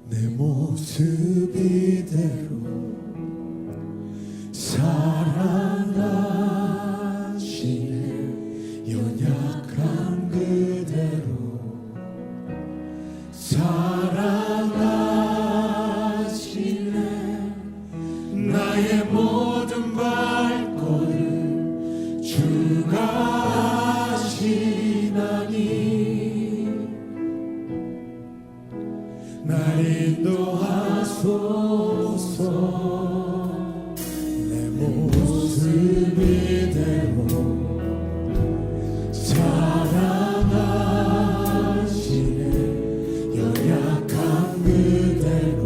내 모습 이대로 사랑하시네. 연약한 그대로 사랑하시네. 나의 모든 발걸음 주가 하시나니 날 인도하소서. 내 모습 이대로 사랑하시네. 연약한 그대로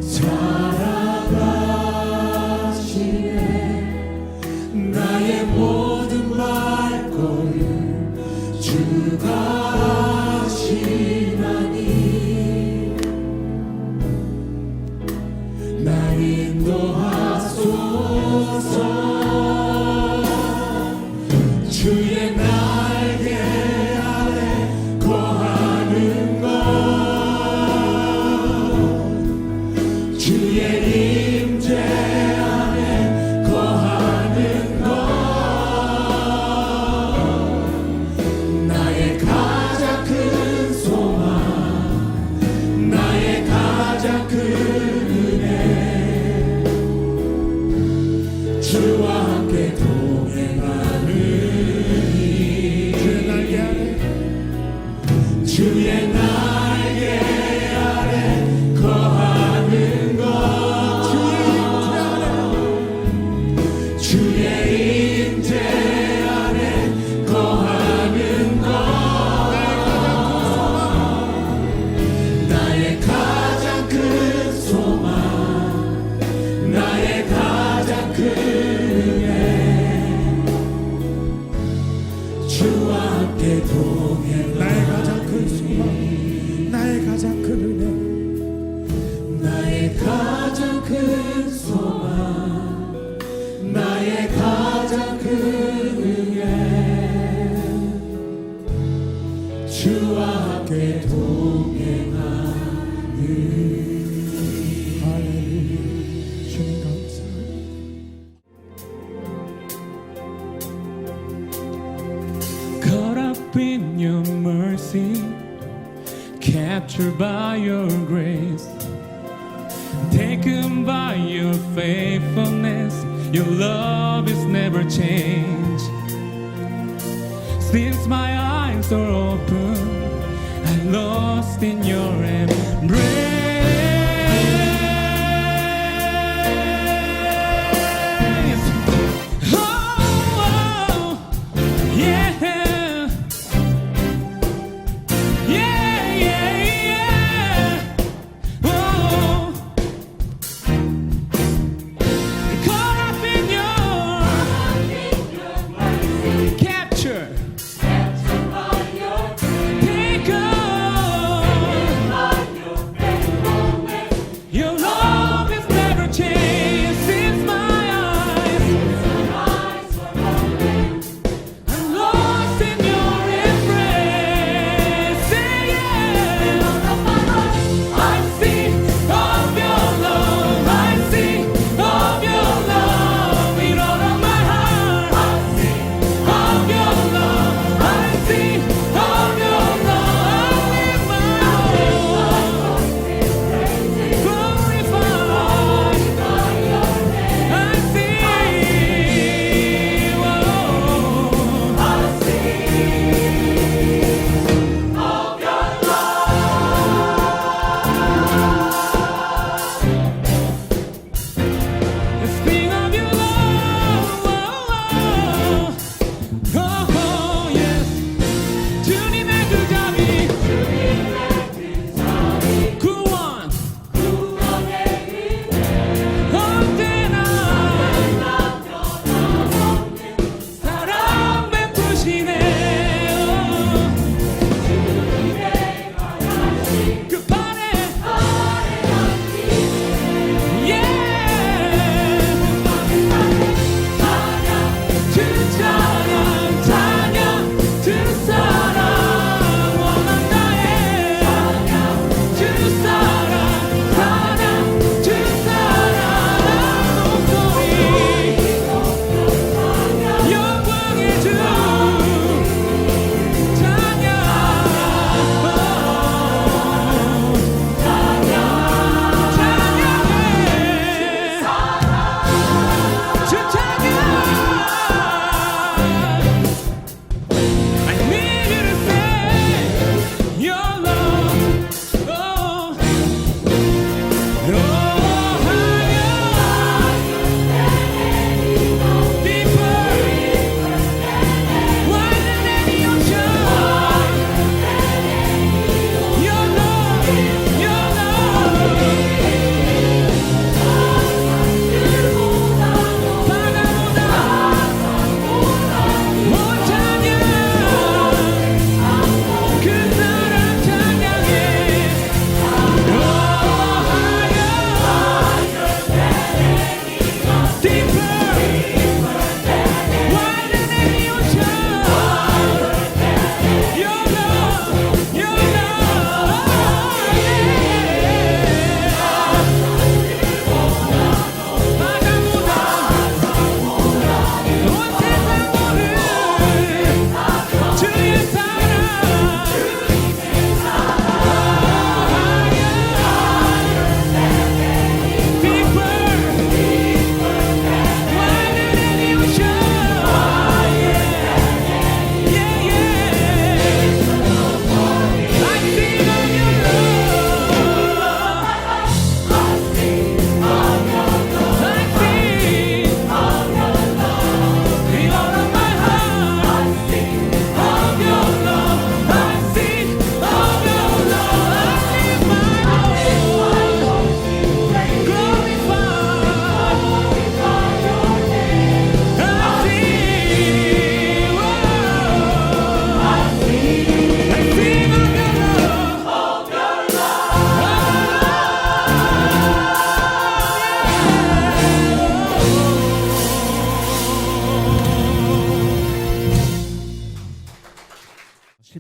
사랑하시네. 나의 모든 발걸음 주가 하시나니 날 인도하소서. 주의 날개 아래 거하는 것, 주의 임재 안에 거하는 것, 나의 가장 큰 소망, 나의 가장 큰 은혜, 주와 함께 동행하는 주의 날개 아래 거하는 것, 주의 임재 안에 거하는 것, 나의 가장 큰 소망, 나의 가장 큰 은혜, 주와 함께 동행. 나의 가장 큰 소망, 나의 가장 큰 은혜, 나의 가장 큰 소망, 나의 가장 큰 은혜, 주와 함께 동행하는. 할렐루야. 주님 감사합니다. Caught up in your mercy, captured by your grace, taken by your faithfulness, your love is never changed. Since my eyes are open, I'm lost in your embrace. Oh, yeah. Capture, take on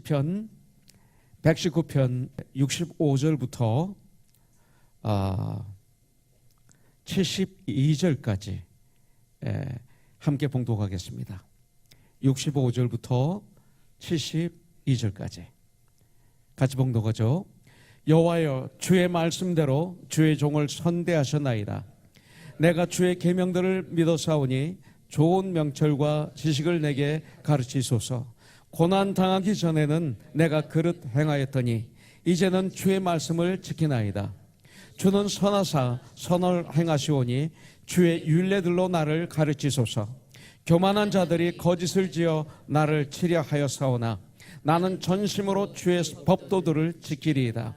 시편 119편 65절부터 72절까지 함께 봉독하겠습니다. 65절부터 72절까지 같이 봉독하죠. 여호와여, 주의 말씀대로 주의 종을 선대하셨나이다. 내가 주의 계명들을 믿어사오니 좋은 명철과 지식을 내게 가르치소서. 고난 당하기 전에는 내가 그릇 행하였더니 이제는 주의 말씀을 지키나이다. 주는 선하사 선을 행하시오니 주의 율례들로 나를 가르치소서. 교만한 자들이 거짓을 지어 나를 치려하였사오나 나는 전심으로 주의 법도들을 지키리이다.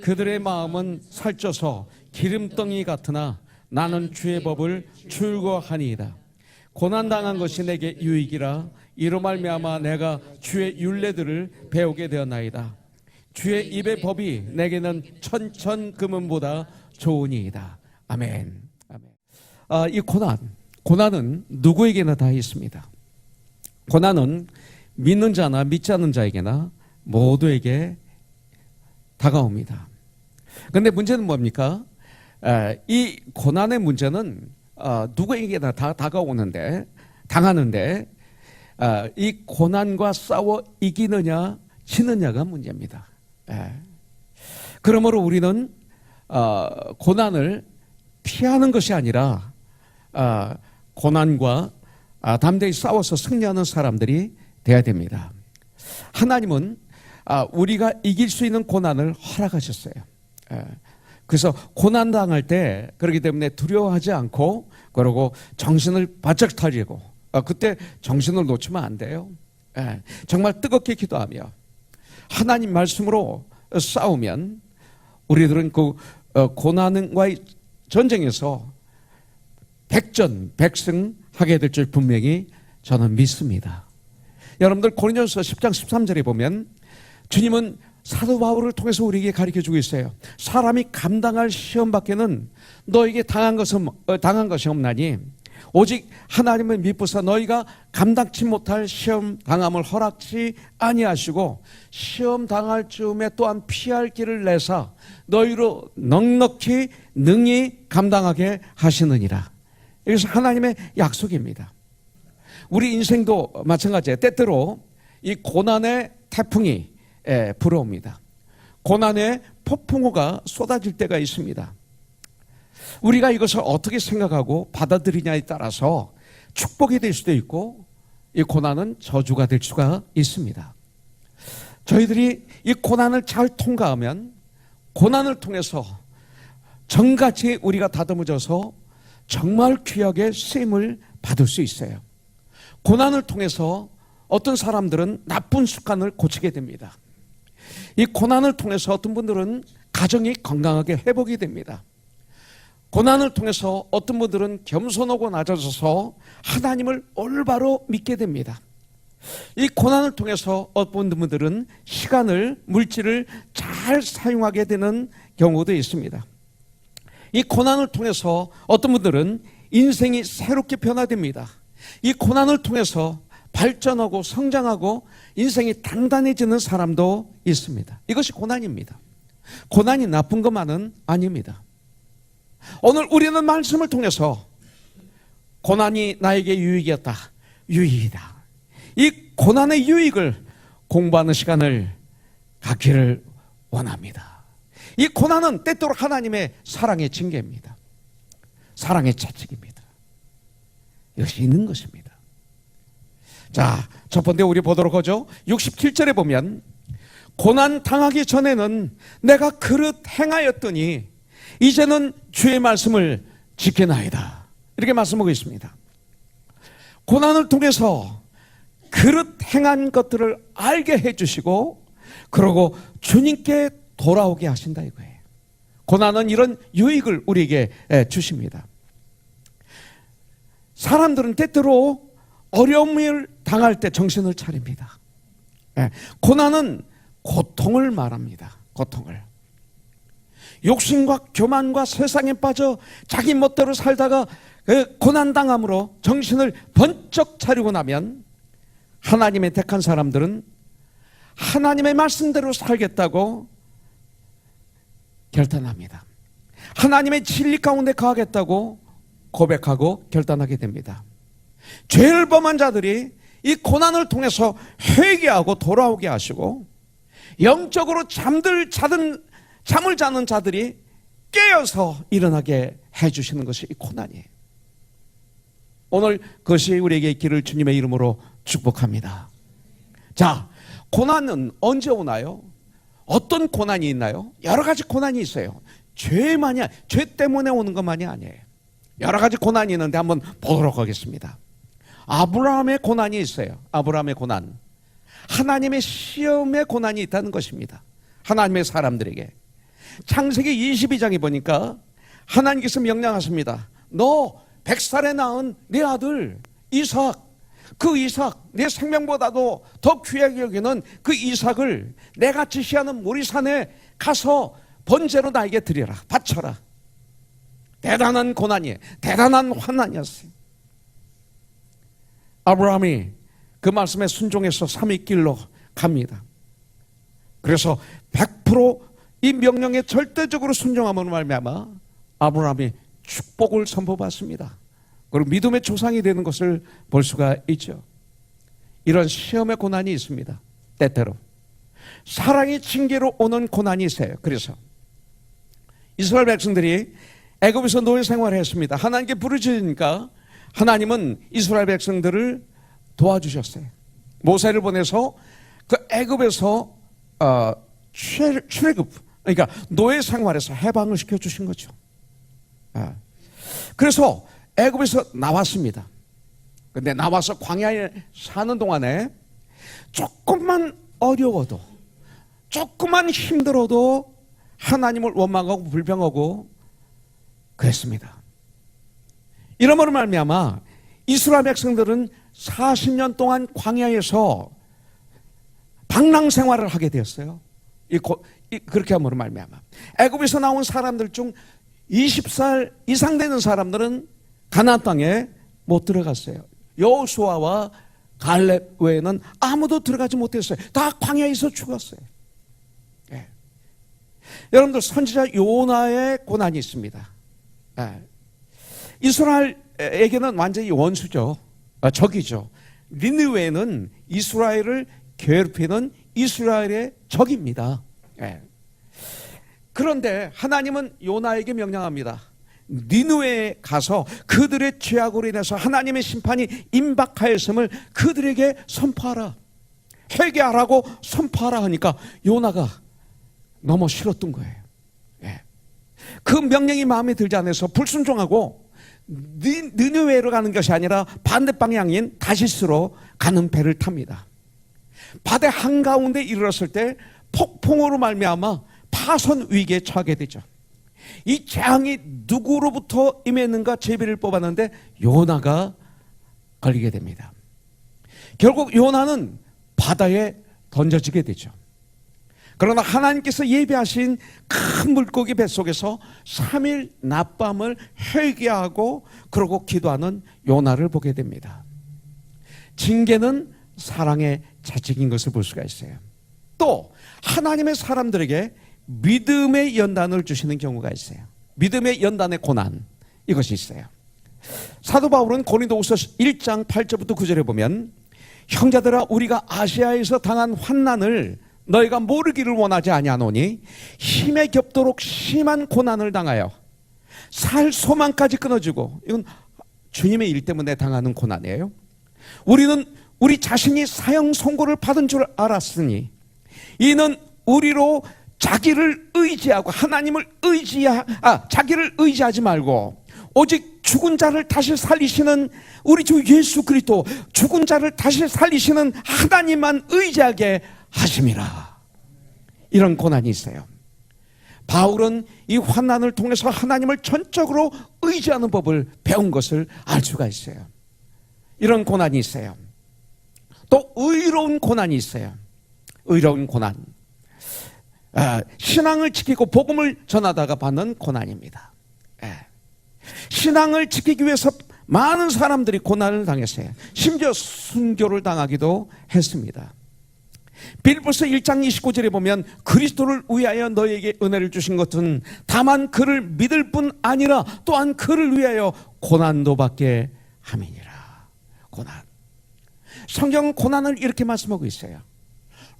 그들의 마음은 살쪄서 기름덩이 같으나 나는 주의 법을 즐거워하니이다. 고난당한 것이 내게 유익이라 이로 말미암아 내가 주의 율례들을 배우게 되었나이다. 주의 입의 법이 내게는 천천 금은보다 좋으니이다. 아멘. 아멘. 이 고난은 누구에게나 다 있습니다. 고난은 믿는 자나 믿지 않는 자에게나 모두에게 다가옵니다. 그런데 문제는 뭡니까? 이 고난의 문제는 누구에게나 다 다가오는데, 당하는데 이 고난과 싸워 이기느냐 지느냐가 문제입니다. 그러므로 우리는 고난을 피하는 것이 아니라 고난과 담대히 싸워서 승리하는 사람들이 되어야 됩니다. 하나님은 우리가 이길 수 있는 고난을 허락하셨어요. 그래서 고난 당할 때 그렇기 때문에 두려워하지 않고 그러고 정신을 바짝 차리고 그때 정신을 놓치면 안 돼요. 정말 뜨겁게 기도하며 하나님 말씀으로 싸우면 우리들은 그 고난과의 전쟁에서 백전백승하게 될 줄 분명히 저는 믿습니다. 여러분들 고린도전서 10장 13절에 보면 주님은 사도 바울을 통해서 우리에게 가르쳐주고 있어요. 사람이 감당할 시험밖에는 너에게 당한 것이 없나니 오직 하나님을 믿고서 너희가 감당치 못할 시험 당함을 허락치 아니하시고 시험 당할 즈음에 또한 피할 길을 내사 너희로 넉넉히 능히 감당하게 하시느니라. 이것은 하나님의 약속입니다. 우리 인생도 마찬가지예요. 때때로 이 고난의 태풍이 불어옵니다. 고난의 폭풍우가 쏟아질 때가 있습니다. 우리가 이것을 어떻게 생각하고 받아들이냐에 따라서 축복이 될 수도 있고 이 고난은 저주가 될 수가 있습니다. 저희들이 이 고난을 잘 통과하면 고난을 통해서 정같이 우리가 다듬어져서 정말 귀하게 쓰임을 받을 수 있어요. 고난을 통해서 어떤 사람들은 나쁜 습관을 고치게 됩니다. 이 고난을 통해서 어떤 분들은 가정이 건강하게 회복이 됩니다. 고난을 통해서 어떤 분들은 겸손하고 낮아져서 하나님을 올바로 믿게 됩니다. 이 고난을 통해서 어떤 분들은 시간을, 물질을 잘 사용하게 되는 경우도 있습니다. 이 고난을 통해서 어떤 분들은 인생이 새롭게 변화됩니다. 이 고난을 통해서 발전하고 성장하고 인생이 단단해지는 사람도 있습니다. 이것이 고난입니다. 고난이 나쁜 것만은 아닙니다. 오늘 우리는 말씀을 통해서 고난이 나에게 유익이었다. 유익이다. 이 고난의 유익을 공부하는 시간을 갖기를 원합니다. 이 고난은 때때로 하나님의 사랑의 징계입니다. 사랑의 채찍입니다. 이것이 있는 것입니다. 자, 첫 번째 우리 보도록 하죠. 67절에 보면 고난 당하기 전에는 내가 그릇 행하였더니 이제는 주의 말씀을 지키나이다. 이렇게 말씀하고 있습니다. 고난을 통해서 그릇 행한 것들을 알게 해주시고 그러고 주님께 돌아오게 하신다 이거예요. 고난은 이런 유익을 우리에게 주십니다. 사람들은 때때로 어려움을 당할 때 정신을 차립니다. 고난은 고통을 말합니다. 고통을. 욕심과 교만과 세상에 빠져 자기 멋대로 살다가 고난당함으로 정신을 번쩍 차리고 나면 하나님의 택한 사람들은 하나님의 말씀대로 살겠다고 결단합니다. 하나님의 진리 가운데 거하겠다고 고백하고 결단하게 됩니다. 죄를 범한 자들이 이 고난을 통해서 회개하고 돌아오게 하시고, 영적으로 잠을 자는 자들이 깨어서 일어나게 해주시는 것이 이 고난이에요. 오늘 그것이 우리에게 있기를 주님의 이름으로 축복합니다. 자, 고난은 언제 오나요? 어떤 고난이 있나요? 여러 가지 고난이 있어요. 죄 때문에 오는 것만이 아니에요. 여러 가지 고난이 있는데 한번 보도록 하겠습니다. 아브라함의 고난이 있어요. 아브라함의 고난. 하나님의 시험의 고난이 있다는 것입니다. 하나님의 사람들에게. 창세기 22장에 보니까 하나님께서 명령하십니다. 너 100살에 낳은 내 아들 이삭, 그 이삭, 내 생명보다도 더 귀하게 여기는 그 이삭을 내가 지시하는 모리산에 가서 번제로 나에게 드려라, 바쳐라. 대단한 고난이에요. 대단한 환난이었어요. 아브라함이 그 말씀에 순종해서 3일 길로 갑니다. 그래서 100%이 명령에 절대적으로 순종함으로 말미암아 아브라함이 축복을 선포받습니다. 그리고 믿음의 조상이 되는 것을 볼 수가 있죠. 이런 시험의 고난이 있습니다. 때때로 사랑의 징계로 오는 고난이 있어요. 그래서 이스라엘 백성들이 애굽에서 노예 생활을 했습니다. 하나님께 부르짖으니까 하나님은 이스라엘 백성들을 도와주셨어요. 모세를 보내서 그 애굽에서 출애굽, 그러니까 노예 생활에서 해방을 시켜주신 거죠. 그래서 애굽에서 나왔습니다. 근데 나와서 광야에 사는 동안에 조금만 어려워도, 조금만 힘들어도 하나님을 원망하고 불평하고 그랬습니다. 이러므로 말미암아 이스라엘 백성들은 40년 동안 광야에서 방랑 생활을 하게 되었어요. 그렇게 함으로 말미암아 애굽에서 나온 사람들 중 20살 이상 되는 사람들은 가나안 땅에 못 들어갔어요. 여호수아와 갈렙 외에는 아무도 들어가지 못했어요. 다 광야에서 죽었어요. 예. 여러분들, 선지자 요나의 고난이 있습니다. 예. 이스라엘에게는 완전히 원수죠. 적이죠. 니느웨는 이스라엘을 괴롭히는 이스라엘의 적입니다. 예. 그런데 하나님은 요나에게 명령합니다. 니느웨에 가서 그들의 죄악으로 인해서 하나님의 심판이 임박하였음을 그들에게 선포하라. 회개하라고 선포하라 하니까 요나가 너무 싫었던 거예요. 예. 그 명령이 마음에 들지 않아서 불순종하고 니느웨로 가는 것이 아니라 반대 방향인 다시스로 가는 배를 탑니다. 바다 한가운데 이르렀을 때 폭풍으로 말미암아 파손 위기에 처하게 되죠. 이 재앙이 누구로부터 임했는가 제비를 뽑았는데 요나가 걸리게 됩니다. 결국 요나는 바다에 던져지게 되죠. 그러나 하나님께서 예비하신 큰 물고기 뱃속에서 3일 낮밤을 회개하고 그러고 기도하는 요나를 보게 됩니다. 징계는 사랑의 자식인 것을 볼 수가 있어요. 또 하나님의 사람들에게 믿음의 연단을 주시는 경우가 있어요. 믿음의 연단의 고난, 이것이 있어요. 사도 바울은 고린도후서 1장 8절부터 9절에 보면, 형제들아, 우리가 아시아에서 당한 환난을 너희가 모르기를 원하지 아니하노니 힘에 겹도록 심한 고난을 당하여 살 소망까지 끊어지고, 이건 주님의 일 때문에 당하는 고난이에요. 우리는 우리 자신이 사형 선고를 받은 줄 알았으니 이는 우리로 자기를 의지하고 자기를 의지하지 말고 오직 죽은 자를 다시 살리시는 우리 주 예수 그리스도, 죽은 자를 다시 살리시는 하나님만 의지하게 하심이라. 이런 고난이 있어요. 바울은 이 환난을 통해서 하나님을 전적으로 의지하는 법을 배운 것을 알 수가 있어요. 이런 고난이 있어요. 또 의로운 고난이 있어요. 의로운 고난. 신앙을 지키고 복음을 전하다가 받는 고난입니다. 신앙을 지키기 위해서 많은 사람들이 고난을 당했어요. 심지어 순교를 당하기도 했습니다. 빌립보서 1장 29절에 보면 그리스도를 위하여 너에게 은혜를 주신 것은 다만 그를 믿을 뿐 아니라 또한 그를 위하여 고난도 받게 함이니라. 고난. 성경은 고난을 이렇게 말씀하고 있어요.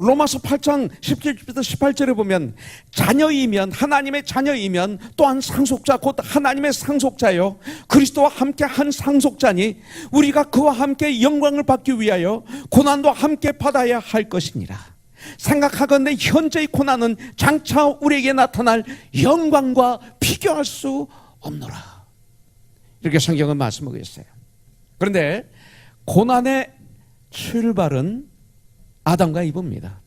로마서 8장 17절부터 18절에 보면 자녀이면, 하나님의 자녀이면 또한 상속자 곧 하나님의 상속자요 그리스도와 함께 한 상속자니 우리가 그와 함께 영광을 받기 위하여 고난도 함께 받아야 할 것이니라. 생각하건대 현재의 고난은 장차 우리에게 나타날 영광과 비교할 수 없노라. 이렇게 성경은 말씀하고 있어요. 그런데 고난의 출발은 아담과 이브입니다.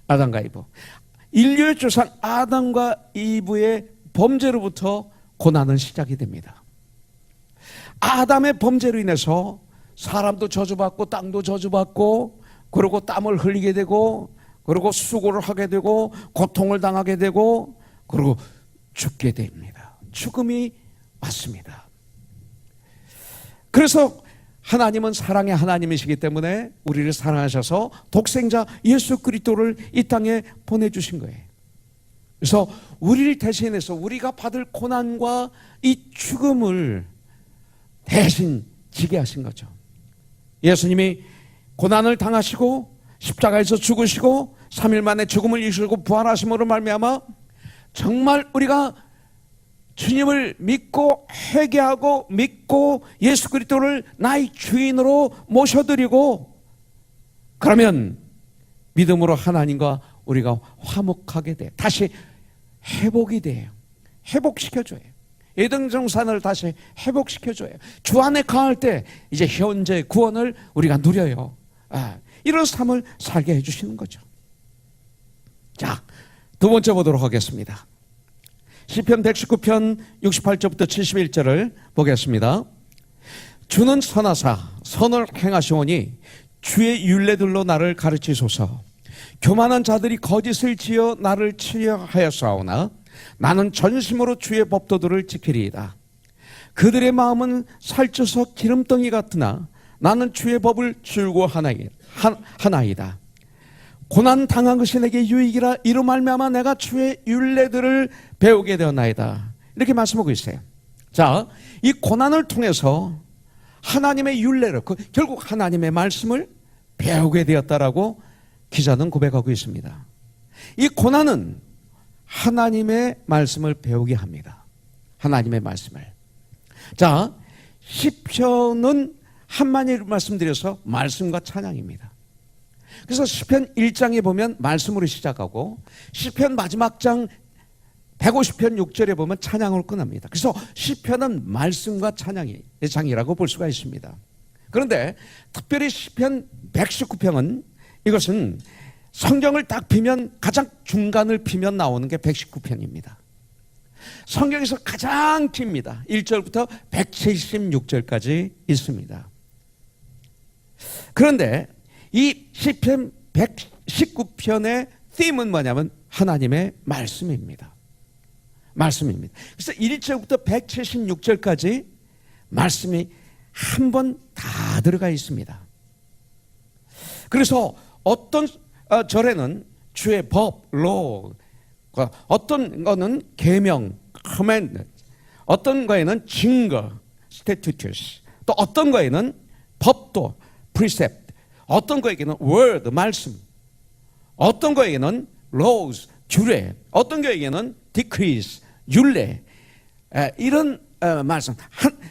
아담과 이브. 인류의 조상 아담과 이브의 범죄로부터 고난은 시작이 됩니다. 아담의 범죄로 인해서 사람도 저주받고 땅도 저주받고 그리고 땀을 흘리게 되고 그리고 수고를 하게 되고 고통을 당하게 되고 그리고 죽게 됩니다. 죽음이 왔습니다. 그래서 하나님은 사랑의 하나님이시기 때문에 우리를 사랑하셔서 독생자 예수 그리스도를 이 땅에 보내주신 거예요. 그래서 우리를 대신해서 우리가 받을 고난과 이 죽음을 대신 지게 하신 거죠. 예수님이 고난을 당하시고 십자가에서 죽으시고 3일 만에 죽음을 이기시고 부활하심으로 말미암아 정말 우리가 주님을 믿고 회개하고 믿고 예수 그리스도를 나의 주인으로 모셔드리고 그러면 믿음으로 하나님과 우리가 화목하게 돼. 다시 회복이 돼요. 회복시켜줘요. 에덴 동산을 다시 회복시켜줘요. 주 안에 강할 때 이제 현재 구원을 우리가 누려요. 이런 삶을 살게 해주시는 거죠. 자, 두 번째 보도록 하겠습니다. 시편 119편 68절부터 71절을 보겠습니다. 주는 선하사 선을 행하시오니 주의 율례들로 나를 가르치소서. 교만한 자들이 거짓을 지어 나를 치려하였사오나 나는 전심으로 주의 법도들을 지키리이다. 그들의 마음은 살쪄서 기름덩이 같으나 나는 주의 법을 즐거워하나이다. 고난 당한 것이 내게 유익이라 이로 말미암아 내가 주의 율례들을 배우게 되었나이다. 이렇게 말씀하고 있어요. 자, 이 고난을 통해서 하나님의 율례를 결국 하나님의 말씀을 배우게 되었다라고 기자는 고백하고 있습니다. 이 고난은 하나님의 말씀을 배우게 합니다. 하나님의 말씀을. 자, 시편은 한마디로 말씀드려서 말씀과 찬양입니다. 그래서 시편 1장에 보면 말씀으로 시작하고 시편 마지막 장 150편 6절에 보면 찬양으로 끝납니다. 그래서 시편은 말씀과 찬양의 장이라고 볼 수가 있습니다. 그런데 특별히 시편 119편은 이것은 성경을 딱 피면 가장 중간을 피면 나오는 게 119편입니다. 성경에서 가장 깁니다. 1절부터 176절까지 있습니다. 그런데 이 시편 119편의 them은 뭐냐면 하나님의 말씀입니다. 말씀입니다. 그래서 1절부터 176절까지 말씀이 한 번 다 들어가 있습니다. 그래서 어떤 절에는 주의 법, law, 어떤 거는 계명, command, 어떤 거에는 증거, statutes, 또 어떤 거에는 법도, precept, 어떤 거에게는 word, 말씀, 어떤 거에게는 laws, 규례, 어떤 거에게는 decrees, 율례, 이런 말씀,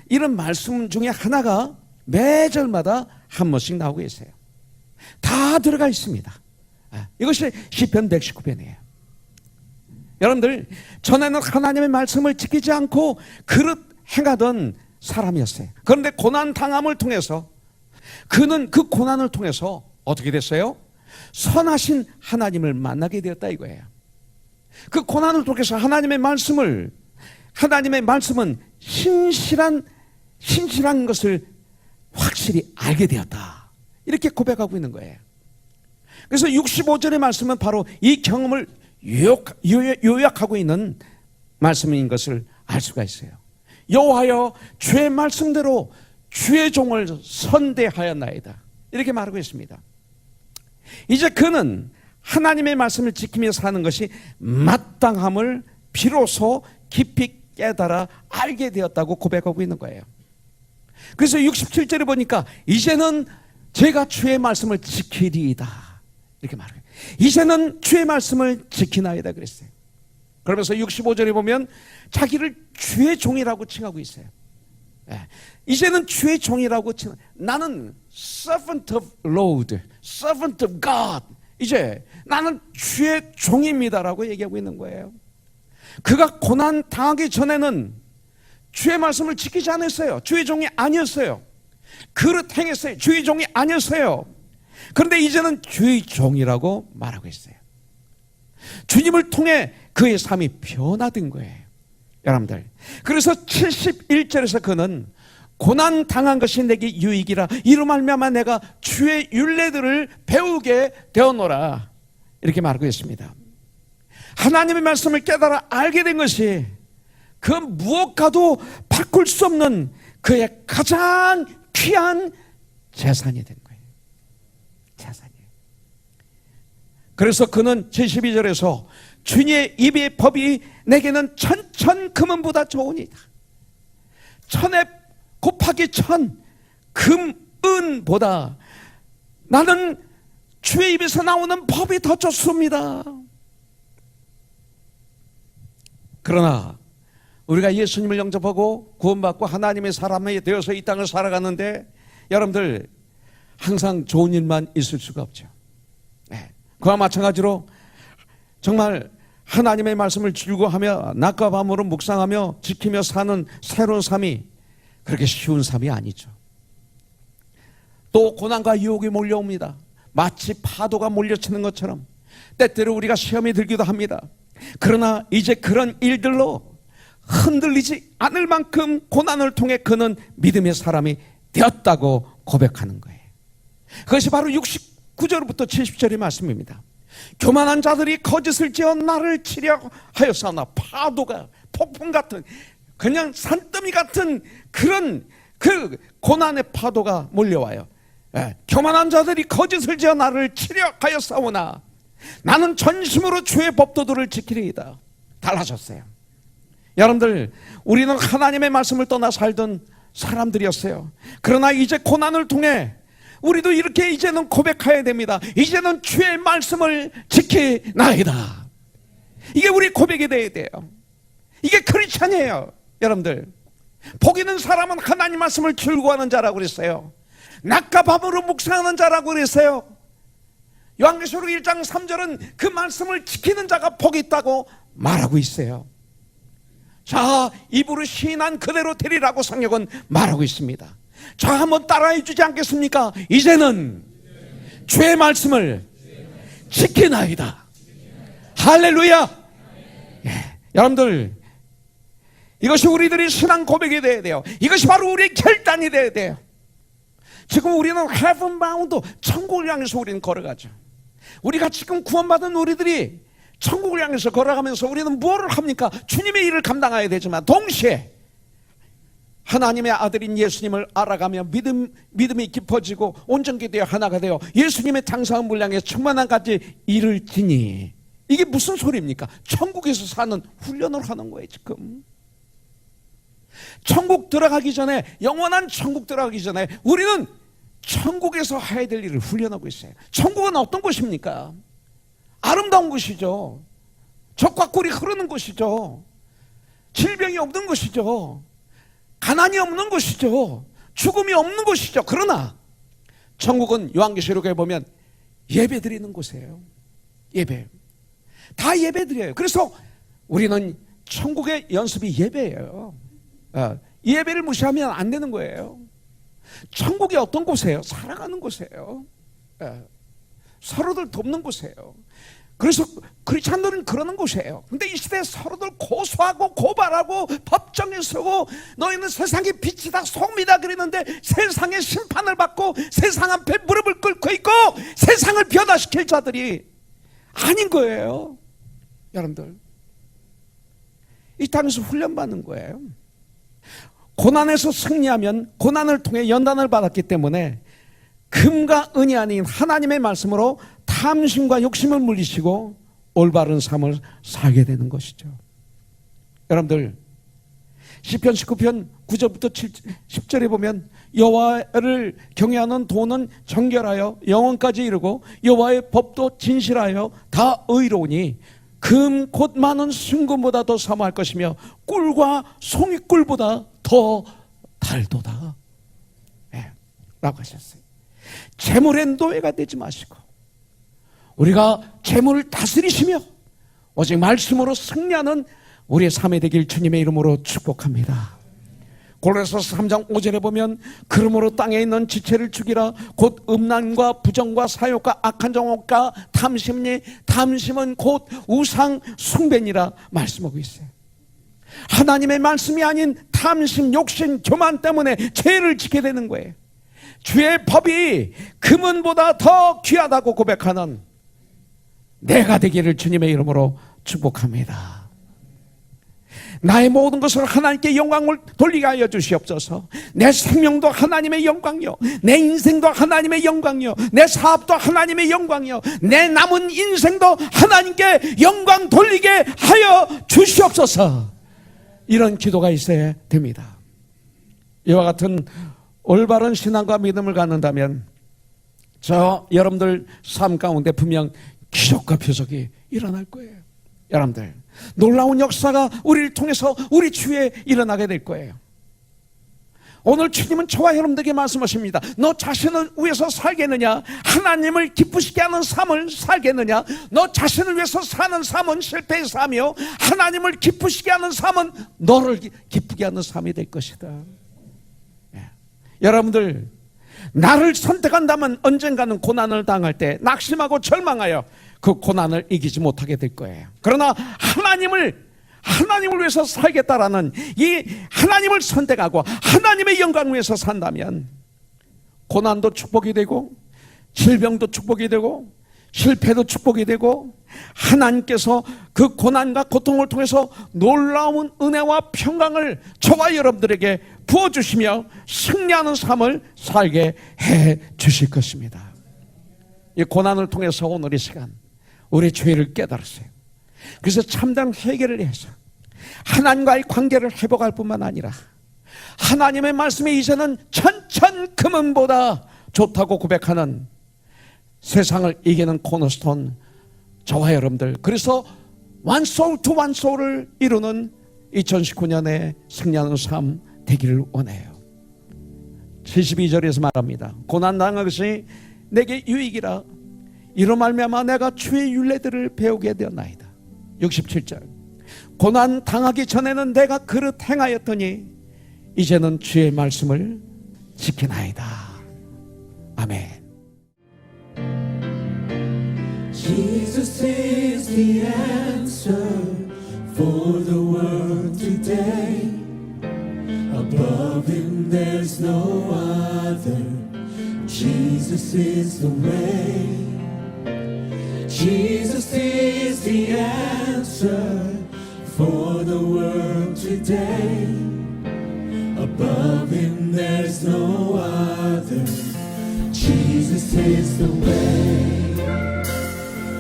이런 말씀 중에 하나가 매 절마다 한 번씩 나오고 있어요. 다 들어가 있습니다. 이것이 시편 119편이에요. 여러분들, 전에는 하나님의 말씀을 지키지 않고 그릇 행하던 사람이었어요. 그런데 고난 당함을 통해서 그는 그 고난을 통해서 어떻게 됐어요? 선하신 하나님을 만나게 되었다 이거예요. 그 고난을 통해서 하나님의 말씀은 신실한 것을 확실히 알게 되었다. 이렇게 고백하고 있는 거예요. 그래서 65절의 말씀은 바로 이 경험을 요약하고 있는 말씀인 것을 알 수가 있어요. 여호와여 주의 말씀대로 주의 종을 선대하였나이다. 이렇게 말하고 있습니다. 이제 그는 하나님의 말씀을 지키며 사는 것이 마땅함을 비로소 깊이 깨달아 알게 되었다고 고백하고 있는 거예요. 그래서 67절에 보니까 이제는 제가 주의 말씀을 지키리이다 이렇게 말해요. 이제는 주의 말씀을 지키나이다 그랬어요. 그러면서 65절에 보면 자기를 주의 종이라고 칭하고 있어요. 이제는 주의 종이라고 나는 servant of Lord, servant of God. 이제 나는 주의 종입니다라고 얘기하고 있는 거예요. 그가 고난 당하기 전에는 주의 말씀을 지키지 않았어요. 주의 종이 아니었어요. 그릇 행했어요. 주의 종이 아니었어요. 그런데 이제는 주의 종이라고 말하고 있어요. 주님을 통해 그의 삶이 변화된 거예요, 여러분들. 그래서 71절에서 그는 고난 당한 것이 내게 유익이라 이로 말미암아 내가 주의 율례들을 배우게 되었노라 이렇게 말하고 있습니다. 하나님의 말씀을 깨달아 알게 된 것이 그 무엇과도 바꿀 수 없는 그의 가장 귀한 재산이 된 거예요. 재산이에요. 그래서 그는 72절에서 주님의 입의 법이 내게는 천천 금은보다 좋으니라. 천에 곱하기 천 금은보다 나는 주의 입에서 나오는 법이 더 좋습니다. 그러나 우리가 예수님을 영접하고 구원받고 하나님의 사람이 되어서 이 땅을 살아가는데 여러분들 항상 좋은 일만 있을 수가 없죠. 그와 마찬가지로 정말 하나님의 말씀을 즐거워하며 낮과 밤으로 묵상하며 지키며 사는 새로운 삶이 그렇게 쉬운 삶이 아니죠. 또 고난과 유혹이 몰려옵니다. 마치 파도가 몰려치는 것처럼 때때로 우리가 시험에 들기도 합니다. 그러나 이제 그런 일들로 흔들리지 않을 만큼 고난을 통해 그는 믿음의 사람이 되었다고 고백하는 거예요. 그것이 바로 69절부터 70절의 말씀입니다. 교만한 자들이 거짓을 지어 나를 치려 하였사오나 파도가 폭풍 같은 그냥 산더미 같은 그런 그 고난의 파도가 몰려와요. 교만한 자들이 거짓을 지어 나를 치려 하였사오나 나는 전심으로 주의 법도들을 지키리이다. 달라졌어요. 여러분들, 우리는 하나님의 말씀을 떠나 살던 사람들이었어요. 그러나 이제 고난을 통해 우리도 이렇게 이제는 고백해야 됩니다. 이제는 주의 말씀을 지키나이다. 이게 우리 고백이 돼야 돼요. 이게 크리스찬이에요. 여러분들, 복 있는 사람은 하나님 말씀을 즐거워하는 자라고 그랬어요. 낮과 밤으로 묵상하는 자라고 그랬어요. 요한계시록 1장 3절은 그 말씀을 지키는 자가 복이 있다고 말하고 있어요. 자, 입으로 시인한 그대로 되리라고 성경은 말하고 있습니다. 자, 한번 따라해 주지 않겠습니까? 이제는 주의 말씀을 지키나이다. 할렐루야. 여러분들, 이것이 우리들의 신앙 고백이 되어야 돼요. 이것이 바로 우리의 결단이 되어야 돼요. 지금 우리는 heaven bound, 천국을 향해서 우리는 걸어가죠. 우리가 지금 구원받은 우리들이 천국을 향해서 걸어가면서 우리는 무엇을 합니까? 주님의 일을 감당해야 되지만 동시에 하나님의 아들인 예수님을 알아가며 믿음이 깊어지고 온전히 되어 하나가 되어 예수님의 장사한 분량에 충만한 가지 일을 지니, 이게 무슨 소리입니까? 천국에서 사는 훈련을 하는 거예요. 지금 천국 들어가기 전에, 영원한 천국 들어가기 전에 우리는 천국에서 해야 될 일을 훈련하고 있어요. 천국은 어떤 곳입니까? 아름다운 곳이죠. 젖과 꿀이 흐르는 곳이죠. 질병이 없는 곳이죠. 가난이 없는 곳이죠. 죽음이 없는 곳이죠. 그러나 천국은 요한계시록에 보면 예배 드리는 곳이에요. 예배. 다 예배 드려요. 그래서 우리는 천국의 연습이 예배예요. 예배를 무시하면 안 되는 거예요. 천국이 어떤 곳이에요? 사랑하는 곳이에요. 서로들 돕는 곳이에요. 그래서 크리스찬들은 그러는 곳이에요. 근데 이 시대에 서로들 고소하고 고발하고 법정에 서고 너희는 세상의 빛이다, 소금이다 그랬는데 세상의 심판을 받고 세상 앞에 무릎을 꿇고 있고 세상을 변화시킬 자들이 아닌 거예요. 여러분들, 이 땅에서 훈련받는 거예요. 고난에서 승리하면 고난을 통해 연단을 받았기 때문에 금과 은이 아닌 하나님의 말씀으로 탐심과 욕심을 물리치고 올바른 삶을 살게 되는 것이죠. 여러분들 시편 19편 9절부터 10절에 보면 여호와를 경외하는 도는 정결하여 영원까지 이르고 여호와의 법도 진실하여 다 의로우니 금 곧 많은 순금보다 더 사모할 것이며 꿀과 송이꿀보다 더 달도다, 라고 하셨어요. 재물의 노예가 되지 마시고 우리가 재물을 다스리시며 오직 말씀으로 승리하는 우리의 삶이 되길 주님의 이름으로 축복합니다. 고린도서 3장 5절에 보면 그러므로 땅에 있는 지체를 죽이라 곧 음란과 부정과 사욕과 악한 정욕과 탐심니 탐심은 곧 우상 숭배니라 말씀하고 있어요. 하나님의 말씀이 아닌 탐심, 욕심, 교만 때문에 죄를 짓게 되는 거예요. 주의 법이 금은보다 더 귀하다고 고백하는 내가 되기를 주님의 이름으로 축복합니다. 나의 모든 것을 하나님께 영광을 돌리게 하여 주시옵소서. 내 생명도 하나님의 영광이요, 내 인생도 하나님의 영광이요, 내 사업도 하나님의 영광이요, 내 남은 인생도 하나님께 영광 돌리게 하여 주시옵소서. 이런 기도가 있어야 됩니다. 이와 같은 올바른 신앙과 믿음을 갖는다면 저 여러분들 삶 가운데 분명 기적과 표적이 일어날 거예요. 여러분들 놀라운 역사가 우리를 통해서 우리 주위에 일어나게 될 거예요. 오늘 주님은 저와 여러분들에게 말씀하십니다. 너 자신을 위해서 살겠느냐? 하나님을 기쁘시게 하는 삶을 살겠느냐? 너 자신을 위해서 사는 삶은 실패의 삶이요, 하나님을 기쁘시게 하는 삶은 너를 기쁘게 하는 삶이 될 것이다. 여러분들 나를 선택한다면 언젠가는 고난을 당할 때 낙심하고 절망하여 그 고난을 이기지 못하게 될 거예요. 그러나 하나님을 위해서 살겠다라는 이 하나님을 선택하고 하나님의 영광을 위해서 산다면 고난도 축복이 되고 질병도 축복이 되고 실패도 축복이 되고 하나님께서 그 고난과 고통을 통해서 놀라운 은혜와 평강을 저와 여러분들에게 부어주시며 승리하는 삶을 살게 해 주실 것입니다. 이 고난을 통해서 오늘 이 시간 우리 죄를 깨달았어요. 그래서 참된 회개를 해서 하나님과의 관계를 회복할 뿐만 아니라 하나님의 말씀이 이제는 천천금은보다 좋다고 고백하는 세상을 이기는 코너스톤 저와 여러분들, 그래서 one soul to one soul을 이루는 2019년에 승리하는 삶 되기를 원해요. 72절에서 말합니다. 고난당한 것이 내게 유익이라 이로 말미암아 내가 주의 율례들을 배우게 되었나이다. 67절 고난 당하기 전에는 내가 그릇 행하였더니 이제는 주의 말씀을 지키나이다. 아멘. Jesus is the answer for the world today. Above him there's no other. Jesus is the way. Jesus is the answer for the world today. Above him there's no other. Jesus is the way.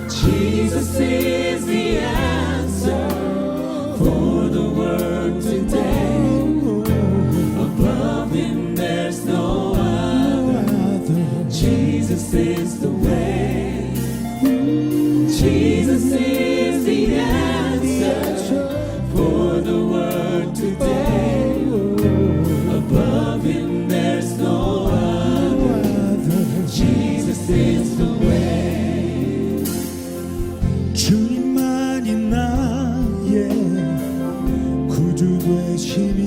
Jesus is the answer for the world today. Above him there's no other. Jesus is the way. Jesus is the answer for the world today. Above him there's no other. Jesus is the way. 주님만이 나의 구주 되시니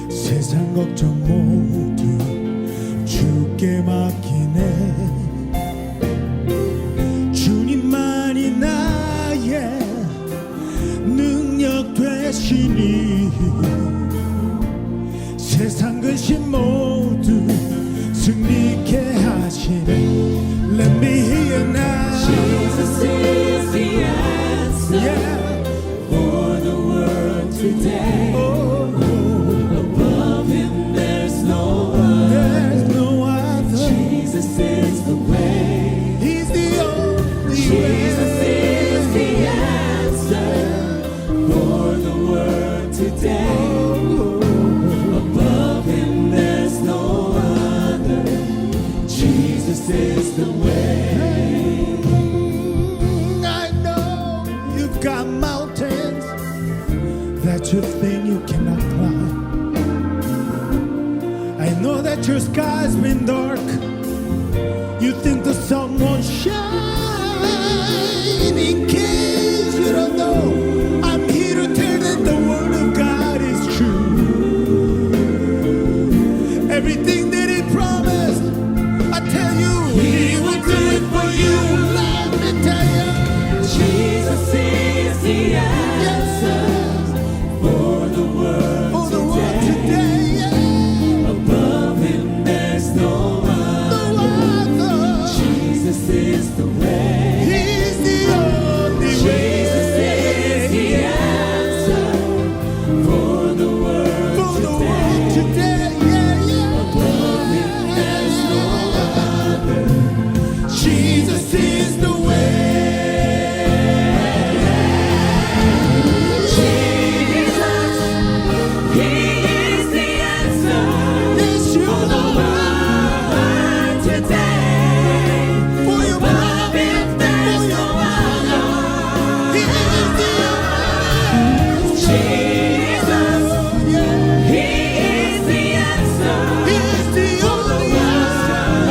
세상 걱정 모두 주께 맡기네. 주님만이 나의 능력 되시니 세상 근심 모두 승리케 하시네. Let me hear now. Jesus is the answer for the world today. Above him there's no other. Jesus is the way. Jesus is the way. I know you've got mountains that you think you cannot climb. I know that your sky's been dark. You think the sun won't shine. In case you don't know, I'm here to tell that the word of God is true. Everything that He promised, I tell you, He will do it for you. Let me tell you, Jesus is the answer for the world for the world today. today, yeah. Above Him there's no other. No other. Jesus is the way. He's the only way. Jesus is the answer for the world For the today. world today, yeah, yeah. Above Him there's no other. Jesus is the way. Jesus, He is the answer Yes, you for the know. world today. For your Above Him there's no other. He is the Jesus, yeah. He is the answer He is the only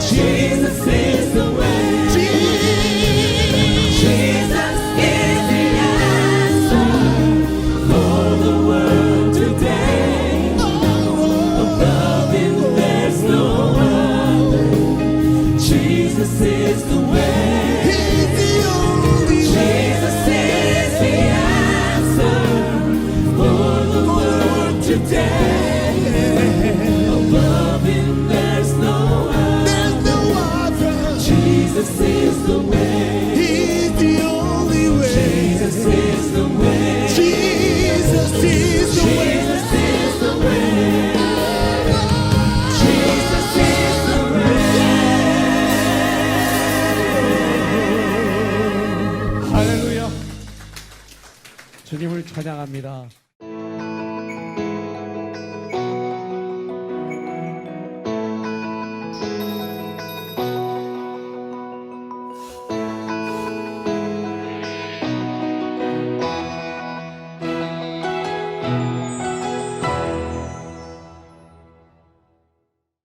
Jesus is the way. Jesus is the answer for the world today. Above Him there's no other. Jesus is the way. He's the only Jesus is the answer for the world today. Above Him there's no other. There's no other. Jesus is the way. He's the only way. Jesus is the way. Jesus is the way. Jesus is the way. Jesus is the way. 할렐루야. 주님을 찬양합니다.